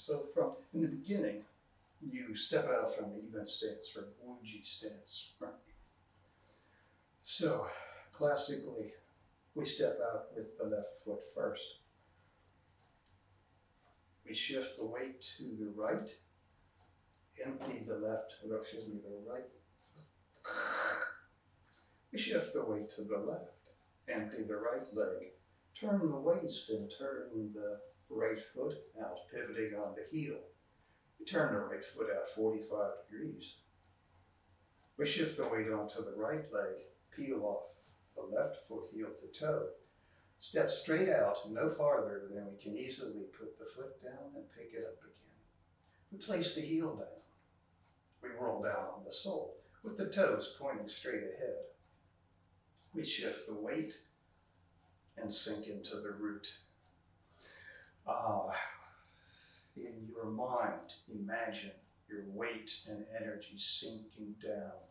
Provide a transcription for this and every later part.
So in the beginning, you step out from even stance or Wuji stance, right? So classically, we step out with the left foot first. We shift the weight to the right, empty the right. We shift the weight to the left, empty the right leg, turn the waist and turn the right foot out, pivoting on the heel. We turn the right foot out 45 degrees. We shift the weight onto the right leg, peel off the left foot heel to toe. Step straight out, no farther than we can easily put the foot down and pick it up again. We place the heel down. We roll down on the sole with the toes pointing straight ahead. We shift the weight and sink into the root. In your mind, imagine your weight and energy sinking down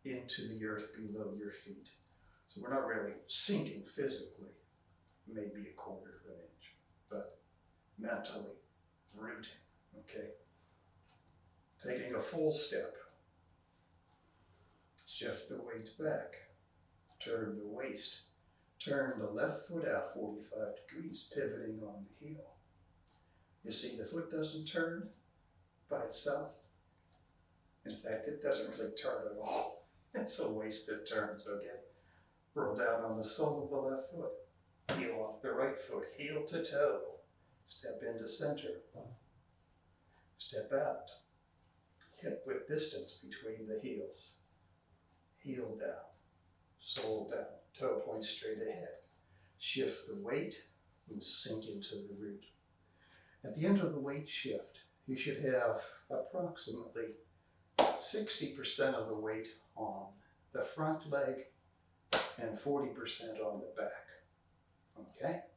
into the earth below your feet. So we're not really sinking physically, maybe a quarter of an inch, but mentally rooting, okay? Taking a full step, shift the weight back, turn the waist, turn the left foot out 45 degrees, pivoting on the heel. You see, the foot doesn't turn by itself. In fact, it doesn't really turn at all. It's a wasted turns, okay? Roll down on the sole of the left foot. Heel off the right foot, heel to toe. Step into center. Step out. Hip width distance between the heels. Heel down, sole down, toe point straight ahead. Shift the weight and sink into the root. At the end of the weight shift, you should have approximately 60% of the weight on the front leg and 40% on the back, okay?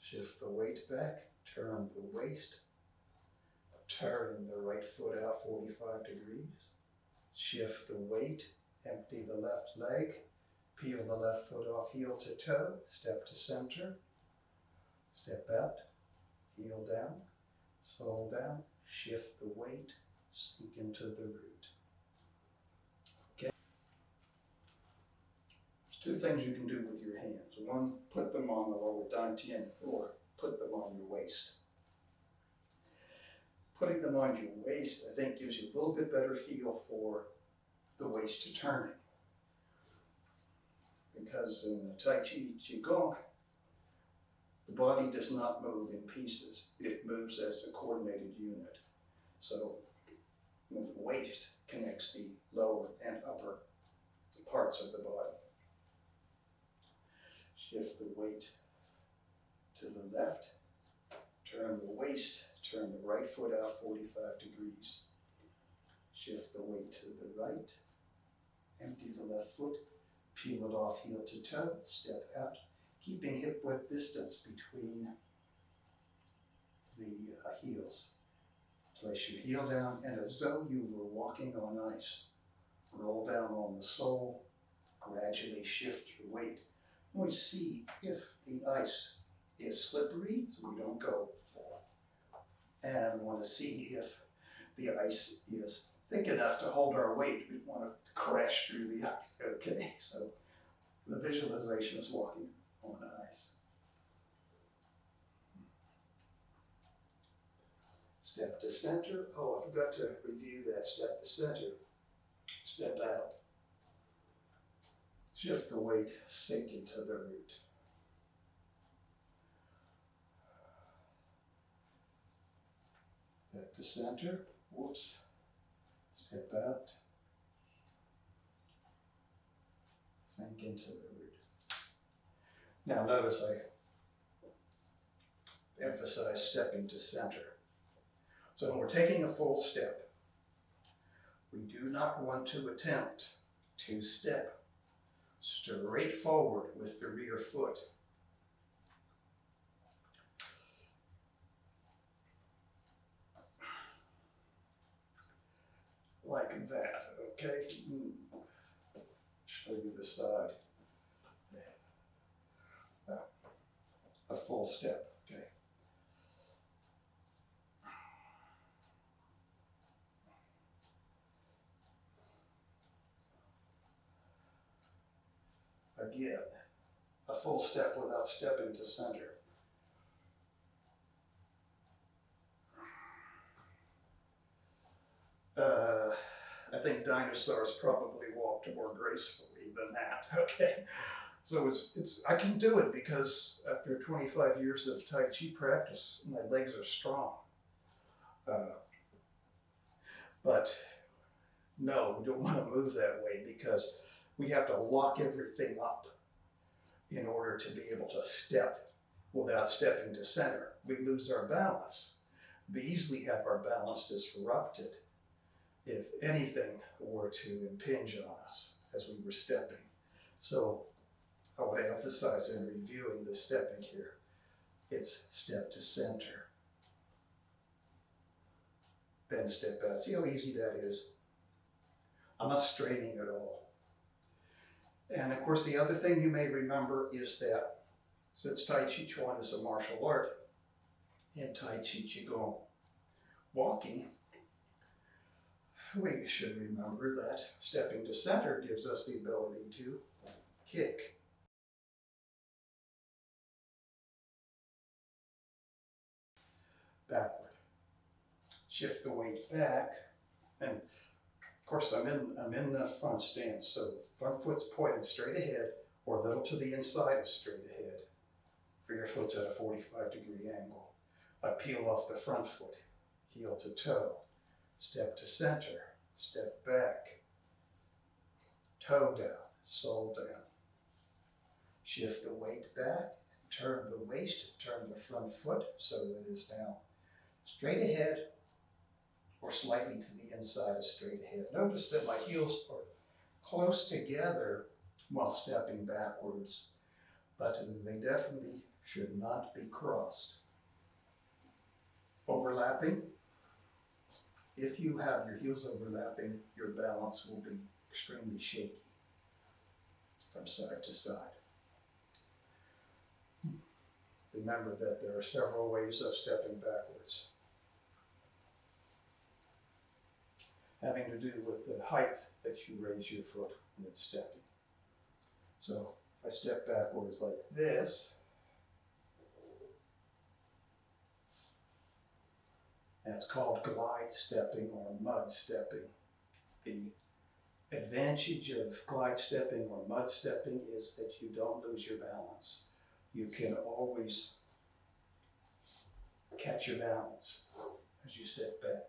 Shift the weight back, turn the waist, turn the right foot out 45 degrees, shift the weight, empty the left leg, peel the left foot off heel to toe, step to center, step out, heel down, sole down, shift the weight, sink into the root. Okay? There's two things you can do with your hands. One, put them on the lower dantian, or put them on your waist. Putting them on your waist, I think, gives you a little bit better feel for the waist to turning. Because in the Tai Chi-Qigong, the body does not move in pieces. It moves as a coordinated unit. So the waist connects the lower and upper parts of the body. Shift the weight to the left. Turn the waist, turn the right foot out 45 degrees. Shift the weight to the right. Empty the left foot. Peel it off heel to toe. Step out. Keeping hip width distance between the heels. Place your heel down and as though you were walking on ice. Roll down on the sole, gradually shift your weight. We see if the ice is slippery, so we don't go. And we want to see if the ice is thick enough to hold our weight. We want to crash through the ice, okay? So the visualization is walking on ice. Step to center. Oh, I forgot to review that. Step to center. Step out. Shift the weight, sink into the root. Step to center. Whoops. Step out. Sink into the root. Now notice I emphasize stepping to center. So when we're taking a full step, we do not want to attempt to step straight forward with the rear foot. Like that, okay? Show you the side. A full step, okay? full step without stepping to center. I think dinosaurs probably walked more gracefully than that. Okay, so I can do it because after 25 years of Tai Chi practice, my legs are strong. But no, we don't want to move that way because we have to lock everything up in order to be able to step without stepping to center. We lose our balance. We easily have our balance disrupted if anything were to impinge on us as we were stepping. So I want to emphasize in reviewing the stepping here, it's step to center, then step back. See how easy that is? I'm not straining at all. And of course, the other thing you may remember is that since Tai Chi Chuan is a martial art, in Tai Chi Qigong walking, we should remember that stepping to center gives us the ability to kick. Backward. Shift the weight back, and of course I'm in the front stance, so front foot's pointed straight ahead or a little to the inside of straight ahead. Rear foot's at a 45-degree angle. I peel off the front foot, heel to toe, step to center, step back, toe down, sole down. Shift the weight back, turn the waist, turn the front foot so that it's now straight ahead or slightly to the inside of straight ahead. Notice that my heels are close together while stepping backwards, but they definitely should not be crossed. Overlapping. If you have your heels overlapping, your balance will be extremely shaky from side to side. Remember that there are several ways of stepping backwards, having to do with the height that you raise your foot when it's stepping. So if I step backwards like this, that's called glide stepping or mud stepping. The advantage of glide stepping or mud stepping is that you don't lose your balance. You can always catch your balance as you step back.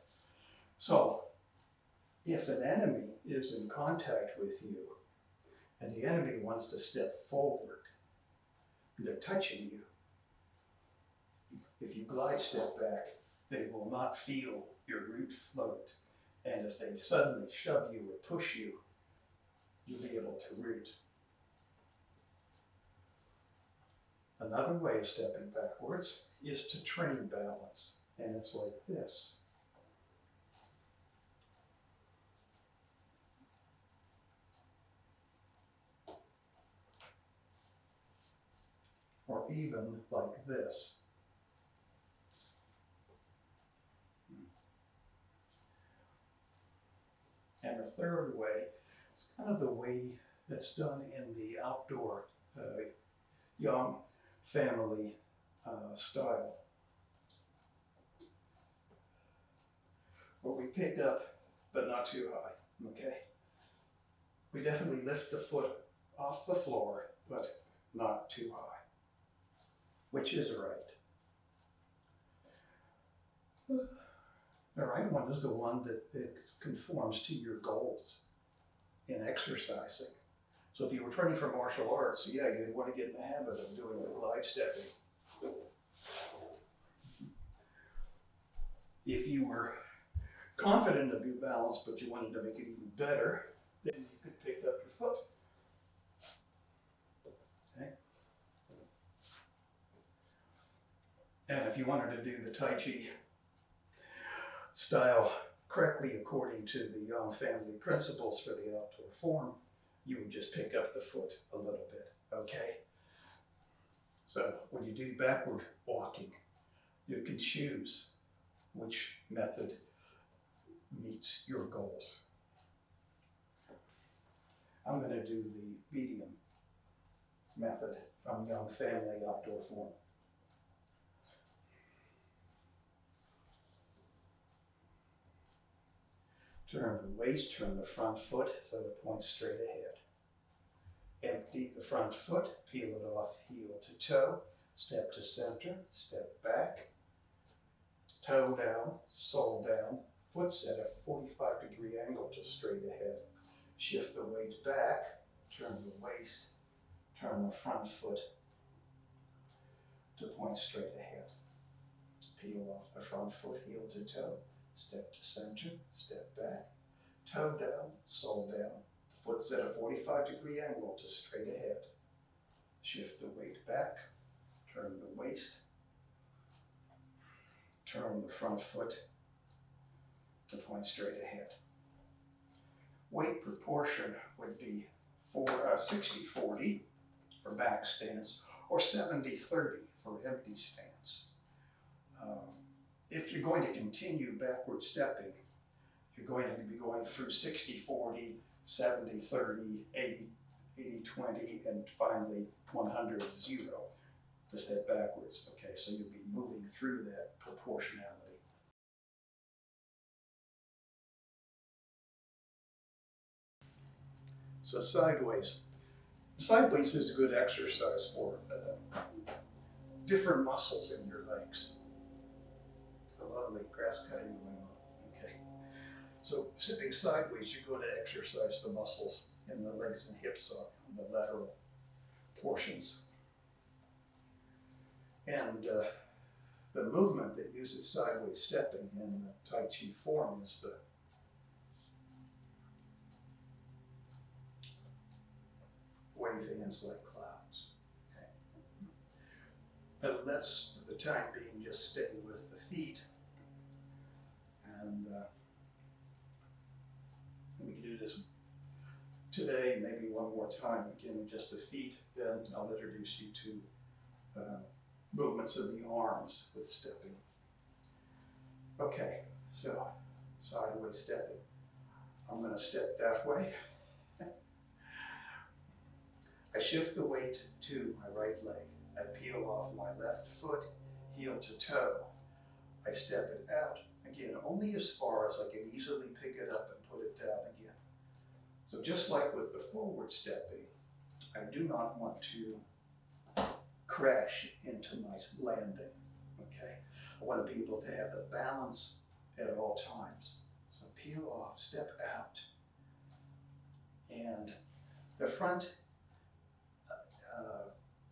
So if an enemy is in contact with you and the enemy wants to step forward, they're touching you. If you glide step back, they will not feel your root float. And if they suddenly shove you or push you, you'll be able to root. Another way of stepping backwards is to train balance, and it's like this. Or even like this. And the third way, it's kind of the way that's done in the outdoor young family style. Where we pick up, but not too high, okay? We definitely lift the foot off the floor, but not too high. Which is right? The right one is the one that conforms to your goals in exercising. So if you were training for martial arts, yeah, you'd want to get in the habit of doing the glide stepping. If you were confident of your balance, but you wanted to make it even better, then you could pick up your foot. Okay? And if you wanted to do the Tai Chi style correctly according to the Yang family principles for the outdoor form, you would just pick up the foot a little bit, okay? So when you do backward walking, you can choose which method meets your goals. I'm going to do the medium method. from Young Family Outdoor Form. Turn the waist, turn the front foot so it points straight ahead. Empty the front foot, peel it off heel to toe, step to center, step back, toe down, sole down, foot set a 45-degree angle to straight ahead. Shift the weight back, turn the waist, turn the front foot to point straight ahead. Peel off the front foot, heel to toe, step to center, step back, toe down, sole down, foot's at a 45-degree angle to straight ahead. Shift the weight back, turn the waist, turn the front foot to point straight ahead. Weight proportion would be 60-40 for back stance or 70-30 for empty stance. If you're going to continue backward stepping, you're going to be going through 60-40, 70-30, 80-20, and finally 100-0 to step backwards. Okay, so you'll be moving through that proportionality. So sideways. Sideways is a good exercise for different muscles in your legs. A lot of late grass cutting going on. Okay. So sitting sideways, you're going to exercise the muscles in the legs and hips on the lateral portions. And the movement that uses sideways stepping in the Tai Chi form is the wave hands like clouds. Okay. But let's, for the time being, just stay with the feet. And we can do this today, maybe one more time. Again, just the feet, then I'll introduce you to movements of the arms with stepping. Okay, so sideways stepping. I'm going to step that way. I shift the weight to my right leg. I peel off my left foot, heel to toe. I step it out, again, only as far as I can easily pick it up and put it down again. So just like with the forward stepping, I do not want to crash into my landing, okay? I want to be able to have the balance at all times. So peel off, step out, and the front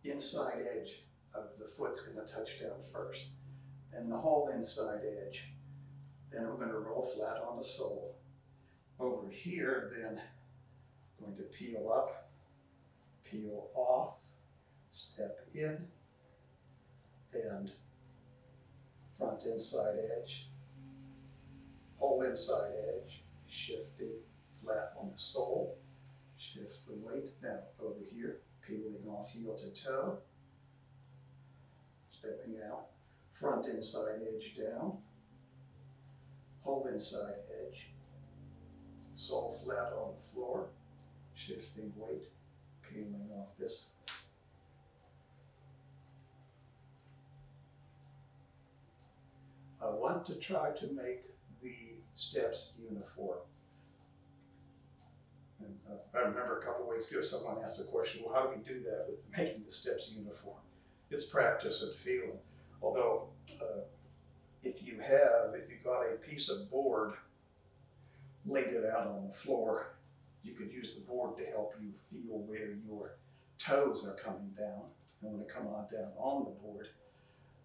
inside edge of the foot's going to touch down first, and the whole inside edge. Then we're going to roll flat on the sole. Over here, then, going to peel up, peel off, step in, and front inside edge, whole inside edge, shifting flat on the sole, shift the weight. Now over here, peeling off heel to toe, stepping out, front inside edge down, whole inside edge, sole flat on the floor, shifting weight, peeling off this. I want to try to make the steps uniform. And I remember a couple of weeks ago someone asked the question, well, how do we do that with making the steps uniform? It's practice and feeling. Although if you got a piece of board, laid it out on the floor, you could use the board to help you feel where your toes are coming down. And when they come on down on the board,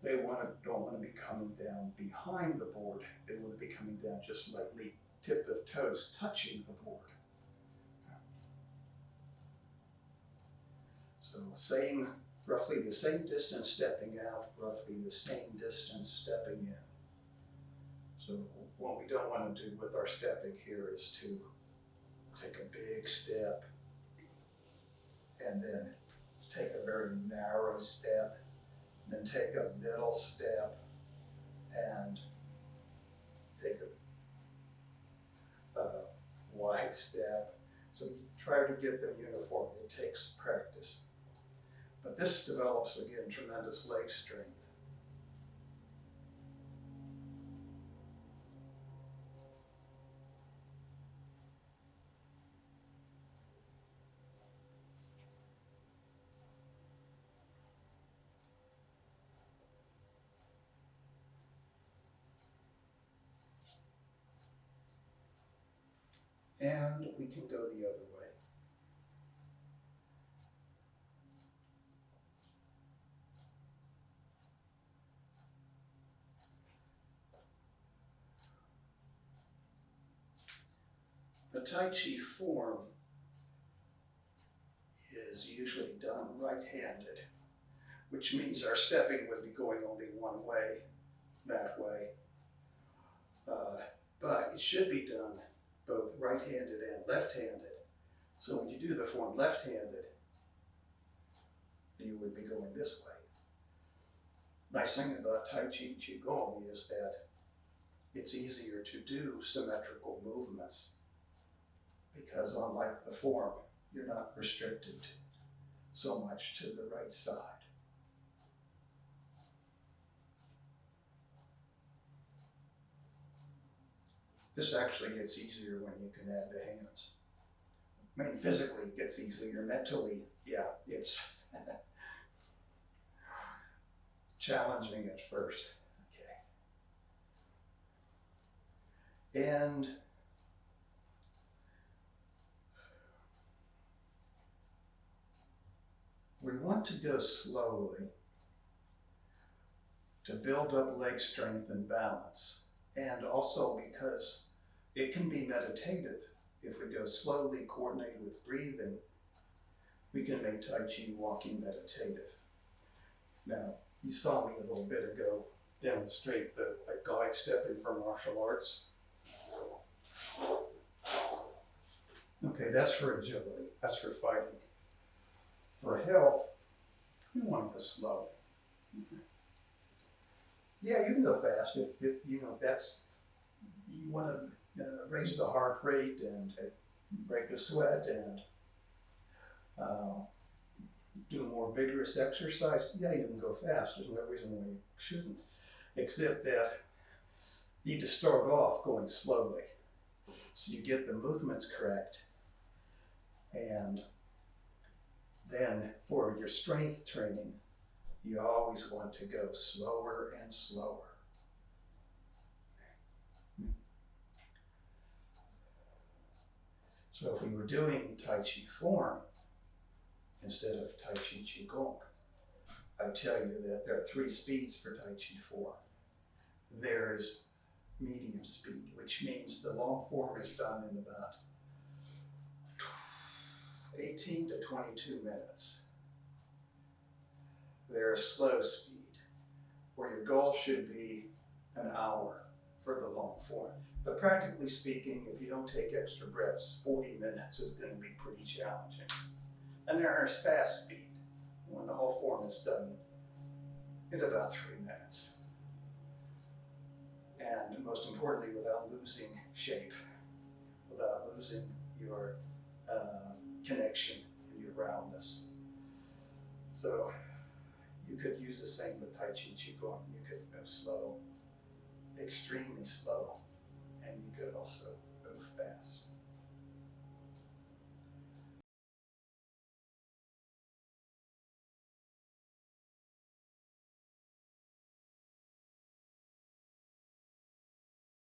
they don't want to be coming down behind the board. They want to be coming down just slightly, tip of toes touching the board. So roughly the same distance stepping out, roughly the same distance stepping in. So what we don't want to do with our stepping here is to take a big step and then take a very narrow step, then take a middle step and take a wide step. So you try to get them uniform. It takes practice. But this develops, again, tremendous leg strength. And we can go the other way. The Tai Chi form is usually done right-handed, which means our stepping would be going only one way, that way. But it should be done both right-handed and left-handed. So when you do the form left-handed, you would be going this way. Nice thing about Tai Chi Qigong is that it's easier to do symmetrical movements because unlike the form, you're not restricted so much to the right side. This actually gets easier when you can add the hands. I mean, physically it gets easier. Mentally, yeah, it's challenging at first. Okay. And we want to go slowly to build up leg strength and balance. And also because it can be meditative. If we go slowly, coordinated with breathing, we can make Tai Chi walking meditative. Now, you saw me a little bit ago demonstrate the guide stepping for martial arts. Okay, that's for agility, that's for fighting. For health, we want to go slowly. Yeah, you can go fast if you know, if that's, you want to raise the heart rate and break the sweat and do more vigorous exercise. Yeah, you can go fast. There's no reason why you shouldn't, except that you need to start off going slowly so you get the movements correct. And then for your strength training, you always want to go slower and slower. So if we were doing Tai Chi form instead of Tai Chi Qigong, I tell you that there are 3 speeds for Tai Chi form. There's medium speed, which means the long form is done in about 18 to 22 minutes. There's slow speed, where your goal should be an hour for the long form. But practically speaking, if you don't take extra breaths, 40 minutes is going to be pretty challenging. And there's fast speed, when the whole form is done in about 3 minutes. And most importantly, without losing shape, without losing your connection and your roundness. So you could use the same with Tai Chi Qigong. You could move slow, extremely slow, and you could also move fast.